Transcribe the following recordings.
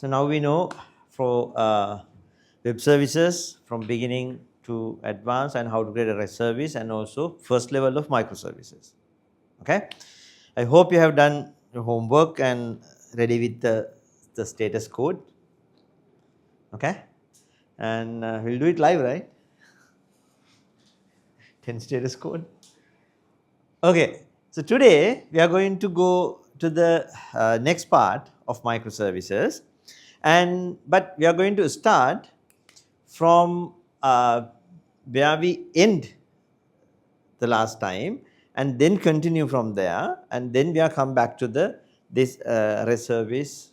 So now we know for web services from beginning to advanced and how to create a REST service and also first level of microservices. Okay, I hope you have done your homework and ready with the status code. Okay, and we'll do it live, right? 10 status code. Okay, so today we are going to go to the next part of microservices, but we are going to start from where we end the last time and then continue from there, and then we are come back to this REST service,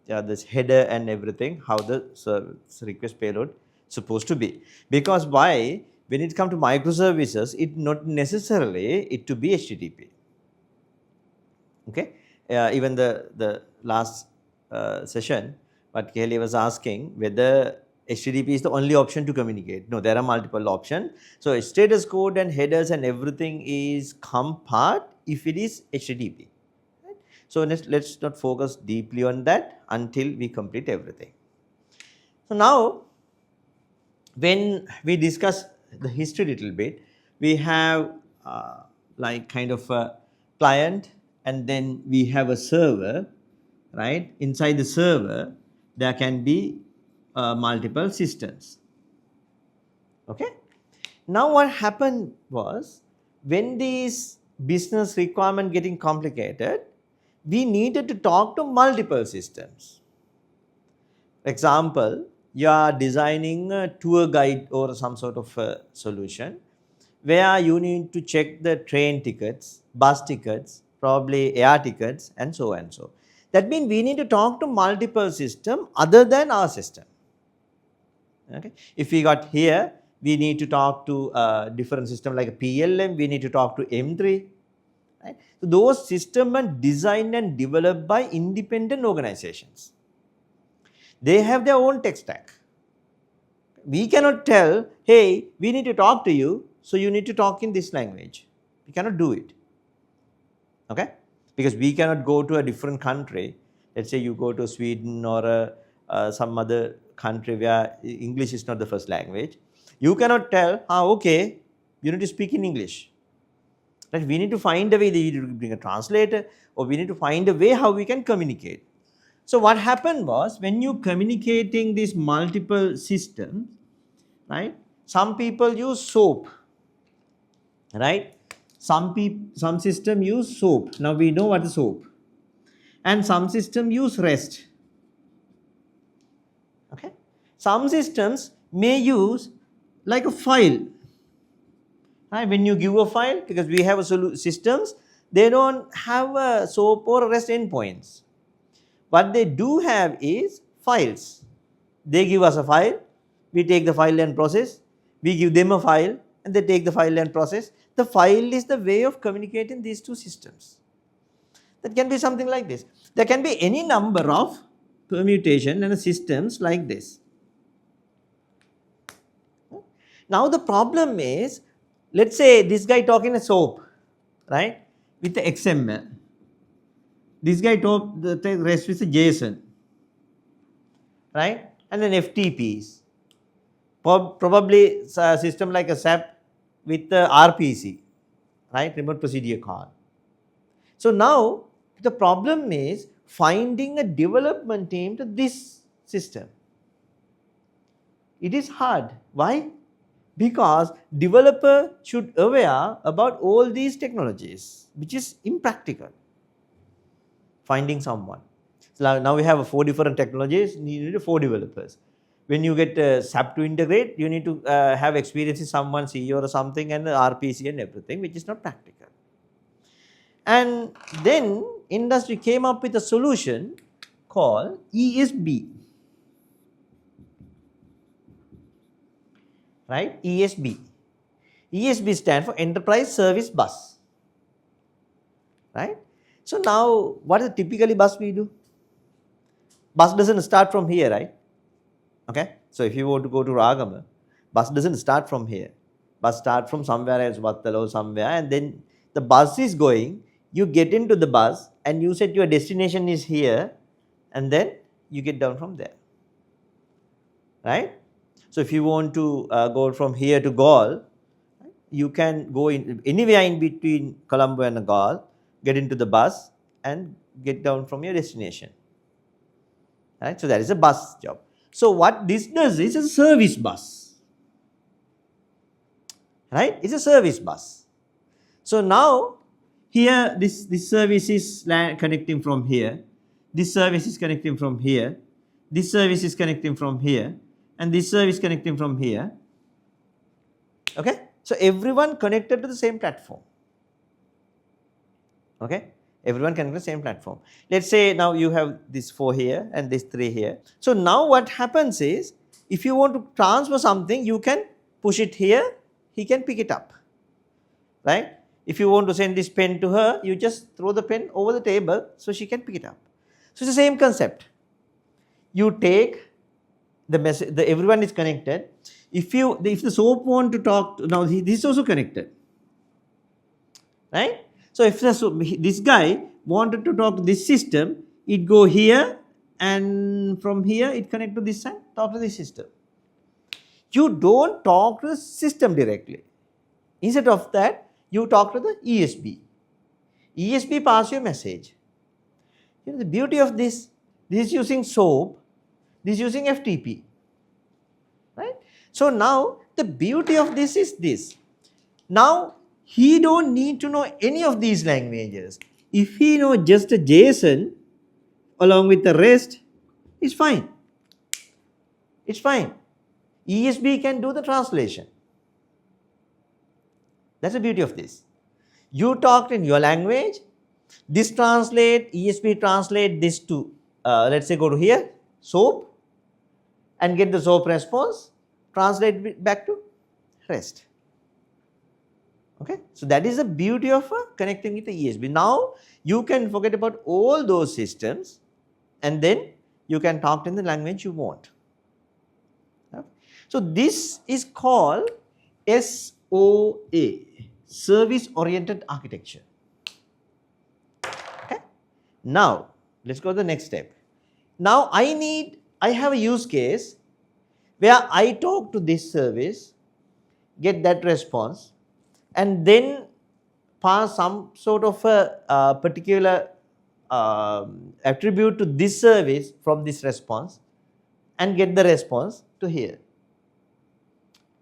this header and everything, how the service request payload supposed to be. Because why? When it comes to microservices, it not necessarily it to be HTTP. Okay, even the last session, what Kelly was asking whether HTTP is the only option to communicate. No, there are multiple options. So status code and headers and everything is come part if it is HTTP. Right? So let's not focus deeply on that until we complete everything. So now, when we discuss the history a little bit, we have like kind of a client, and then we have a server, right? Inside the server, there can be multiple systems. Okay. Now what happened was, when these business requirement getting complicated, we needed to talk to multiple systems. Example, you are designing a tour guide or some sort of a solution where you need to check the train tickets, bus tickets, probably air tickets, and so and so. That means we need to talk to multiple systems other than our system. Okay. If we got here, we need to talk to a different system like a PLM, we need to talk to M3. Right? So those systems are designed and developed by independent organizations. They have their own tech stack. We cannot tell, hey, we need to talk to you, so you need to talk in this language. We cannot do it. Okay? Because we cannot go to a different country. Let's say you go to Sweden or some other country where English is not the first language. You cannot tell, okay, you need to speak in English. Right? We need to find a way, we need to bring a translator, or we need to find a way how we can communicate. So what happened was, when you communicating these multiple systems, right? Some people use SOAP, right? Some system use SOAP. Now we know what is SOAP. And some system use REST. Okay. Some systems may use like a file. Right? When you give a file, because we have a systems, they don't have a SOAP or REST endpoints. What they do have is files. They give us a file, we take the file and process, we give them a file and they take the file and process. The file is the way of communicating these two systems. That can be something like this. There can be any number of permutation and systems like this. Now the problem is, let's say this guy talking a SOAP, right, with the XML. This guy talk the rest with the JSON, right, and then FTPs. Probably a system like a SAP with the RPC, right, remote procedure call. So now the problem is finding a development team to this system. It is hard. Why? Because developer should aware about all these technologies, which is impractical. Finding someone. So now we have 4 different technologies, you need 4 developers. When you get SAP to integrate, you need to have experience in someone, CEO or something, and RPC and everything, which is not practical. And then industry came up with a solution called ESB. Right? ESB. ESB stands for Enterprise Service Bus. Right? So now, what is typically bus we do? Bus doesn't start from here, right? Okay. So if you want to go to Ragama, bus doesn't start from here. Bus start from somewhere else, Vattala or somewhere, and then the bus is going. You get into the bus, and you said your destination is here, and then you get down from there, right? So if you want to go from here to Gaul, you can go in anywhere in between Colombo and Gaul, get into the bus and get down from your destination, right? So that is a bus job. So what this does is a service bus, right? It's a service bus. So now here this service is connecting from here, this service is connecting from here, this service is connecting from here, and this service connecting from here. Okay, so everyone connected to the same platform. Okay, everyone connected to the same platform. Let's say now you have this 4 here and this 3 here. So now what happens is, if you want to transfer something, you can push it here, he can pick it up, right? If you want to send this pen to her, you just throw the pen over the table so she can pick it up. So it's the same concept. You take the message, everyone is connected. If the SOAP want to talk, now this is also connected, right? So if this guy wanted to talk to this system, it go here, and from here it connect to this side, talk to this system. You don't talk to the system directly. Instead of that, you talk to the ESB. ESB pass your message. You know, the beauty of this is using SOAP, this is using FTP, right? So now the beauty of this is this. Now he don't need to know any of these languages. If he know just a JSON along with the rest, it's fine. It's fine. ESB can do the translation. That's the beauty of this. You talked in your language, this translate, ESB translate this to, let's say go to here, SOAP, and get the SOAP response, translate it back to REST. Okay, so that is the beauty of connecting with the ESB. Now you can forget about all those systems and then you can talk in the language you want. Okay. So this is called SOA, Service Oriented Architecture. Okay. Now let's go to the next step. Now I have a use case where I talk to this service, get that response, and then pass some sort of a particular attribute to this service from this response and get the response to here,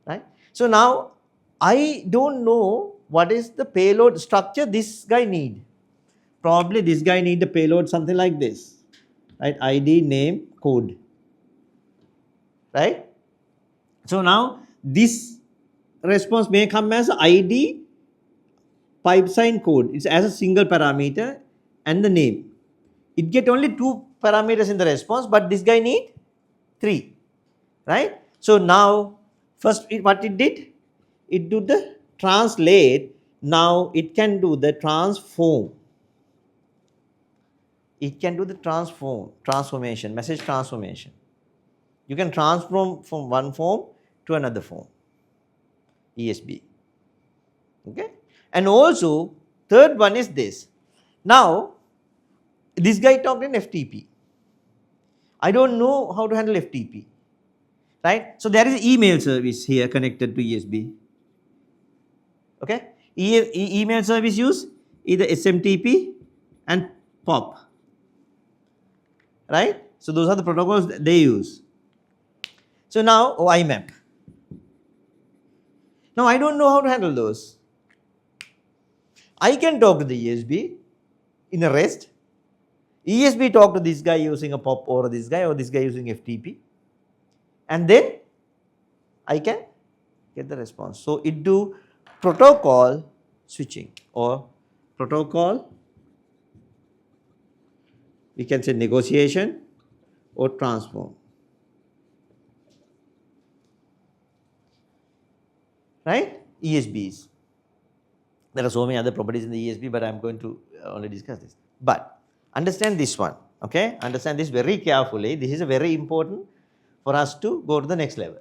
right? So now I don't know what is the payload structure this guy need. Probably this guy need the payload something like this, right? ID, name, code, right? So now this response may come as ID, pipe sign, code. It's as a single parameter, and the name. It get only 2 parameters in the response, but this guy need 3, right? So now first what it did, it do the translate. Now it can do the transform. It can do the transformation, message transformation. You can transform from one form to another form, ESB. Okay, and also third one is this. Now this guy talked in FTP. I don't know how to handle FTP, right? So there is email service here connected to ESB. Okay, email service use either SMTP and POP, right? So those are the protocols that they use. So now IMAP. Now I don't know how to handle those. I can talk to the ESB in a REST. ESB talk to this guy using a POP or this guy using FTP, and then I can get the response. So it do protocol switching or protocol, we can say negotiation or transform, right? ESBs. There are so many other properties in the ESB, but I am going to only discuss this. But understand this one, okay? Understand this very carefully. This is very important for us to go to the next level,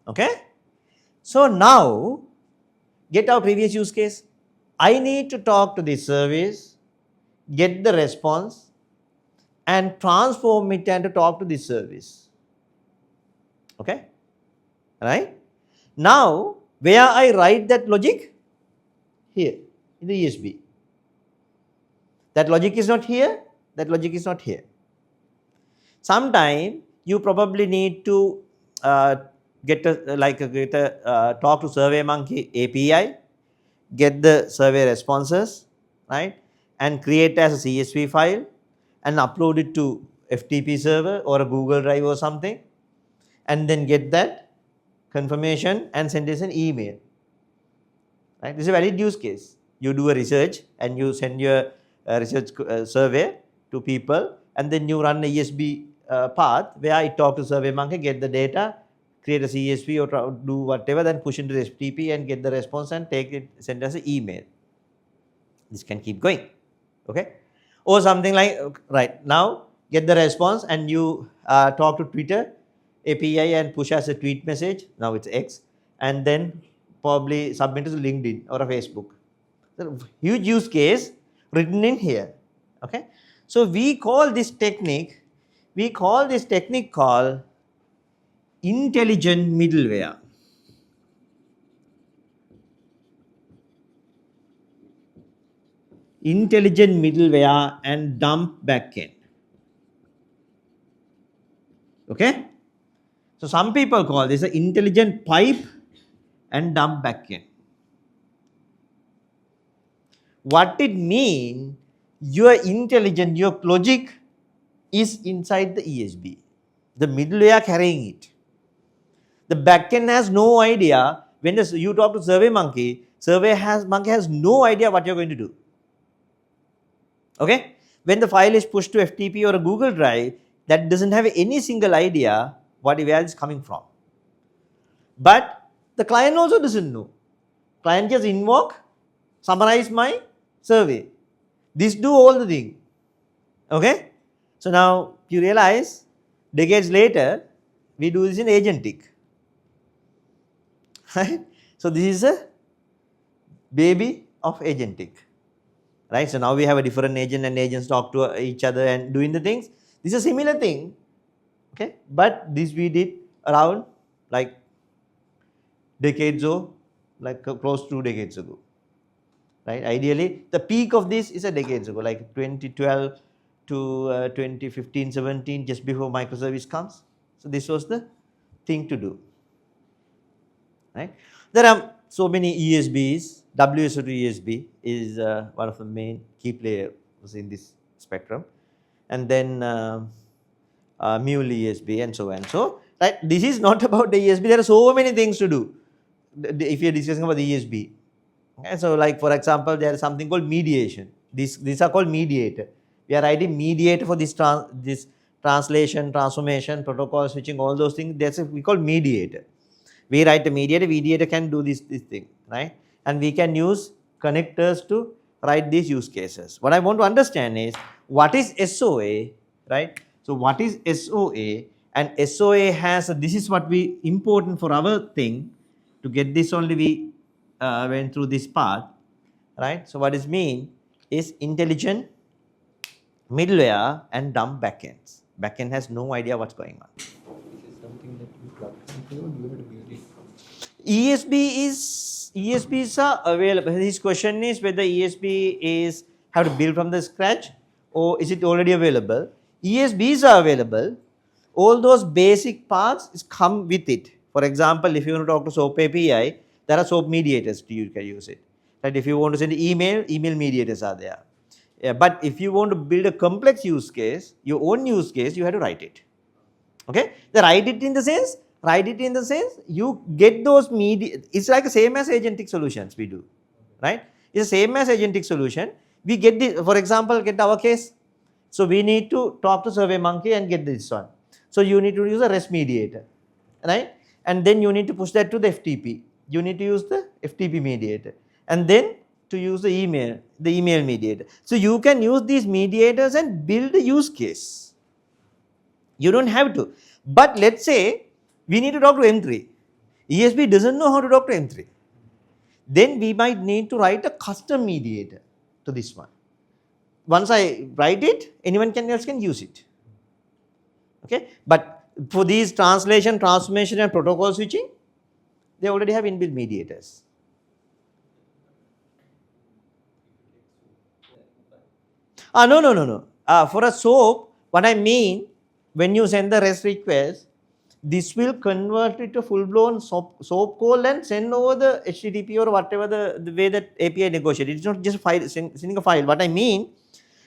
okay? So now, get our previous use case. I need to talk to this service, get the response, and transform it and to talk to this service. Okay, right? Now, where I write that logic? Here, in the ESB. That logic is not here, that logic is not here. Sometime you probably need to get a talk to SurveyMonkey API, get the survey responses, right, and create as a CSV file and upload it to FTP server or a Google Drive or something, and then get that confirmation and send us an email. Right? This is a valid use case. You do a research and you send your research survey to people, and then you run a ESB path where I talk to SurveyMonkey, get the data, create a CSV or do whatever, then push into the FTP and get the response and take it, send us an email. This can keep going. Okay? Or something like, right, now get the response and you talk to Twitter API and push as a tweet message, now it's X, and then probably submit it to LinkedIn or a Facebook. So huge use case written in here. Okay, so we call this technique called intelligent middleware. Intelligent middleware and dump backend. Okay, so some people call this an intelligent pipe and dump backend. What it means, your intelligence, your logic is inside the ESB. The middleware carrying it. The backend has no idea. When you talk to SurveyMonkey, Monkey has no idea what you're going to do. Okay? When the file is pushed to FTP or a Google Drive, that doesn't have any single idea where it's coming from. But the client also doesn't know. Client just invoke, summarize my survey. This do all the thing. Okay? So now you realize, decades later, we do this in agentic. Right? So this is a baby of agentic. Right? So now we have a different agent and agents talk to each other and doing the things. This is a similar thing. Okay? But this we did around like decades ago, like close to 2 decades ago. Right? Ideally, the peak of this is a decades ago, like 2012 to 2015, 17, just before microservice comes. So this was the thing to do. Right? There are so many ESBs. WSO2 ESB is one of the main key players in this spectrum, and then Mule ESB and so on. So, right, this is not about the ESB. There are so many things to do if you are discussing about the ESB. Okay, so like for example, there is something called mediation. These are called mediator. We are writing mediator for this translation, transformation, protocol switching, all those things. That's we call mediator. We write a mediator. Mediator can do this thing, right? And we can use connectors to write these use cases. What I want to understand is what is SOA, right? So what is SOA? And SOA has this is what we important for our thing. To get this only we went through this part, right? So what it mean is intelligent middleware and dumb backends. Backend has no idea what's going on. This is something that you plug into, or you have to build it from? ESBs are available. His question is whether ESB is have to build from the scratch or is it already available. ESBs are available. All those basic parts come with it. For example, if you want to talk to SOAP API, there are SOAP mediators you can use it. Right? If you want to send email mediators are there. Yeah, but if you want to build a complex use case, your own use case, you have to write it. Okay? Write it in the sense, you get those it's like the same as agentic solutions we do. Right? It's the same as agentic solution. We get this, for example, get our case. So we need to talk to SurveyMonkey and get this one. So you need to use a REST mediator. Right? And then you need to push that to the FTP. You need to use the FTP mediator. And then to use the email mediator. So you can use these mediators and build a use case. You don't have to. But let's say we need to talk to M3. ESB doesn't know how to talk to M3. Then we might need to write a custom mediator to this one. once I write it, anyone else can use it. Okay, but for these translation, transformation, and protocol switching, they already have inbuilt mediators. No. For a SOAP, what I mean, when you send the REST request, this will convert it to full-blown SOAP call and send over the HTTP or whatever the way that API negotiated. It's not just file, sending a file. What I mean,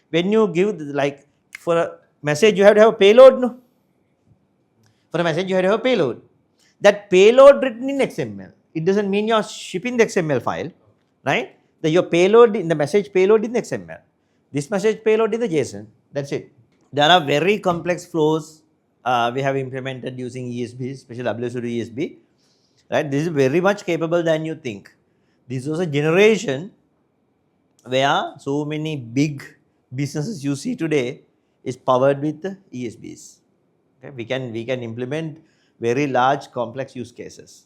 when you give, like, for a message, you have to have a payload, no? For a message, you have to have a payload. That payload written in XML. It doesn't mean you're shipping the XML file, right? Your payload, in the message payload in the XML. This message payload is the JSON. That's it. There are very complex flows we have implemented using ESB, especially WSO2 ESB. Right? This is very much capable than you think. This was a generation where so many big businesses you see today is powered with the ESBs. Okay? We can implement very large complex use cases.